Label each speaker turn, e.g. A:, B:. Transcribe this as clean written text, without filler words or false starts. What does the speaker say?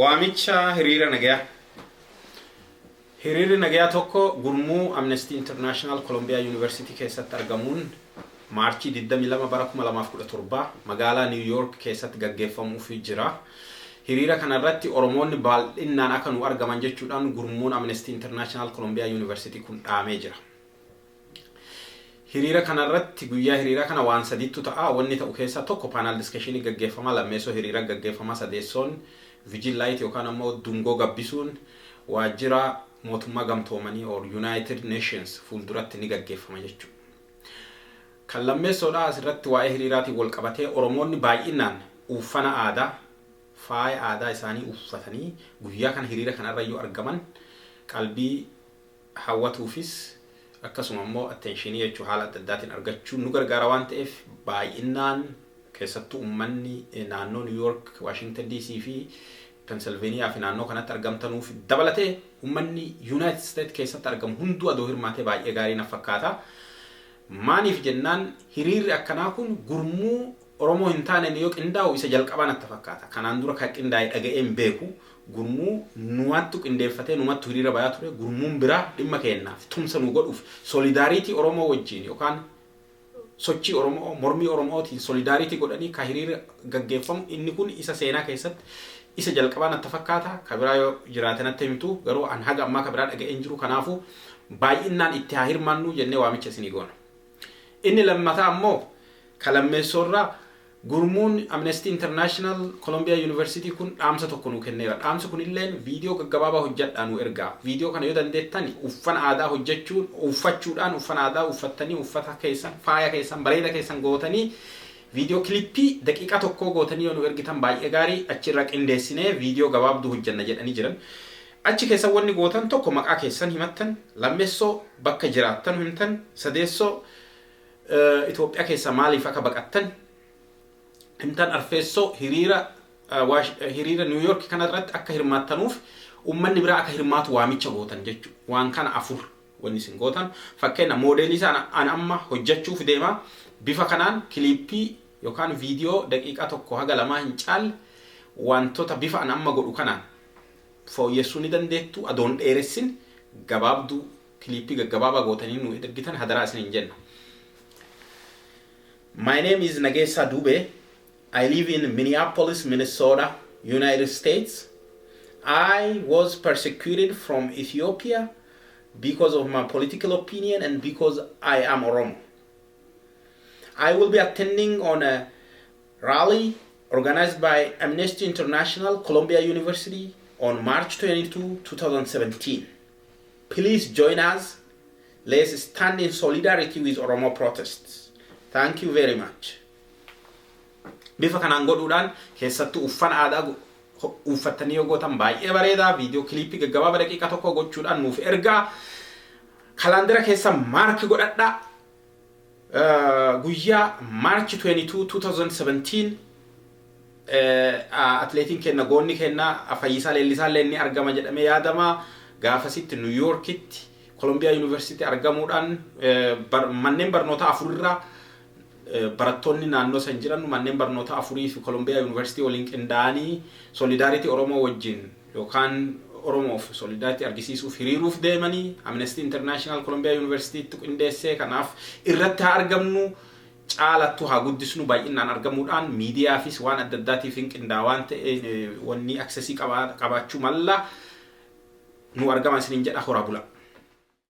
A: Waamicha hiriira nagayaa. Hiriirri nagayaa tokko gurmuu Amnesty International Columbia University keessatti argamuun Maarchii 22 bara 2017 magaalaa New York keessatti gaggeeffamuuf jira. Hiriira kanarratti Oromoonni bal'inaan akka nu argaman jechuudhaan gurmuun Amnesty International Columbia University kun dhaamee jira. Hiriira kanarratti guyyaa hiriira kana waan sadiitu ta'a. Wanni ta'u keessaa tokko panel discussion gaggeeffama, lammeessoo hiriira gaggeeffama, sadeessoon vigil light yookaan ammoo dungoo gabbisuun waajjira mootummaa gamtoomanii or United Nations fuulduratti ni gaggeeffama jechuudha. Kan lammeessoodha asirratti waa'ee hiriiraatiin wal qabatee Oromoonni baay'inaan uffata aadaa faaya aadaa isaanii uffatanii guyyaa kana hiriira kanarra yoo argaman qalbii hawwatuufis akkasuma immoo attentionii jechuu haala adda addaatiin argachuun nu gargaara waan ta'eef baay'inaan keessattuu uummanni naannoo New York, Washington DC fi Pennsylvania fi naannoo kanatti argamtanuuf dabalatee uummanni United States keessatti argamu hunduu adoo hirmaatee baay'ee gaarii na fakkaata. Maaniif jennaan hiriirri akkanaa kun gurmuu Oromoo hin taane yoo qindaa'u isa jalqabaa natti fakkaata. Kanaan dura kan qindaa'e dhaga'een beeku gurmuu numattu qindeeffatee numattu hiriira bayaa ture gurmuun biraa dhimma kennaaf tumsa nu godhuuf solidarity Oromoo wajjin yookaan sochii Oromoo mormii Oromootiin solidarity godhanii ka hiriira gaggeeffamu inni kun isa seenaa keessatti isa jalqabaa natti fakkaata. Ka biraa yoo jiraate natti himtu garuu an haga ammaa ka biraa dhaga'een jiru kanaafu baay'inaan itti haa hirmaannu jennee waamicha isinii goona. Inni lammataa ammoo kalammeessoorraa gurmuun Amnesty International Columbia University kun dhaamsa tokko nu kenneera. Dhaamsa kun illeen viidiyoo gaggabaabaa hojjedhaa nu ergaa. Viidiyoo kana yoo dandeettan uffata aadaa hojjechuun uffachuudhaan uffata aadaa uffattanii uffata keessan faaya keessan bareeda keessan gootanii viidiyoo kilippii daqiiqa tokko gootanii yoo nu ergitan baay'ee gaarii achirra qindeessinee viidiyoo gabaabduu hojjenna jedhanii jiran. Achi keessa wanni gootan tokko maqaa keessan himattan, lammeessoo bakka jiraattan himtan, sadeessoo Itoophiyaa keessa maaliif akka baqattan himtan, arfeessoo hiriira New York kanarratti akka hirmaattanuuf uummanni biraa akka hirmaatu waamicha gootan jechuudha. Waan kana afur wanni isin gootan fakkeenya moodeelii isaa an amma hojjechuuf deema bifa kanaan kilippii yookaan viidiyoo daqiiqaa tokko haga lamaa hin caalle wantoota bifa an amma godhu kanaan fooyyessuu ni dandeettu adoon dheeressin gabaabduu kilippii gaggabaabaa gootanii nu ergitan hadaraa isin hin jenna. My name is Nagesa Dube. I live in Minneapolis, Minnesota, United States. I was persecuted from Ethiopia because of my political opinion and because I am Oromo. I will be attending on a rally organized by Amnesty International Columbia University on March 22, 2017. Please join us. Let's stand in solidarity with Oromo protests. Thank you very much. Bifa kanaan godhuudhaan keessattuu uffata aadaa uffatanii yoo gootan baay'ee bareeda. Viidiyoo kilippii gaggabaabaa daqiiqa tokko gochuudhaan nuuf ergaa. Kalaandira keessa maarki godhadhaa. Guyyaa March 22, 2017 atleetiin kenna goonni kenna Fayyisaa Leellisaa illee ni argama jedhamee yaadama. Gaafasitti New Yorkitti Columbia University argamuudhaan manneen barnoota afurirraa barattoonni naannoo san jiran manneen barnoota afurii fi Columbia University waliin qindaa'anii solidarity Oromoo wajjin yookaan Oromoof solidarity argisiisuuf hiriiruuf deemanii Amnesty International Columbia University qindeessee kanaaf irratti haa argamnu caalattu haa guddisnu baay'inaan argamuudhaan miidiyaafis waan adda addaatiif hin qindaa'aa waan ta'e wanni accessii qabaachuu malla nu argama isiniin jedha. Horaa bulaa.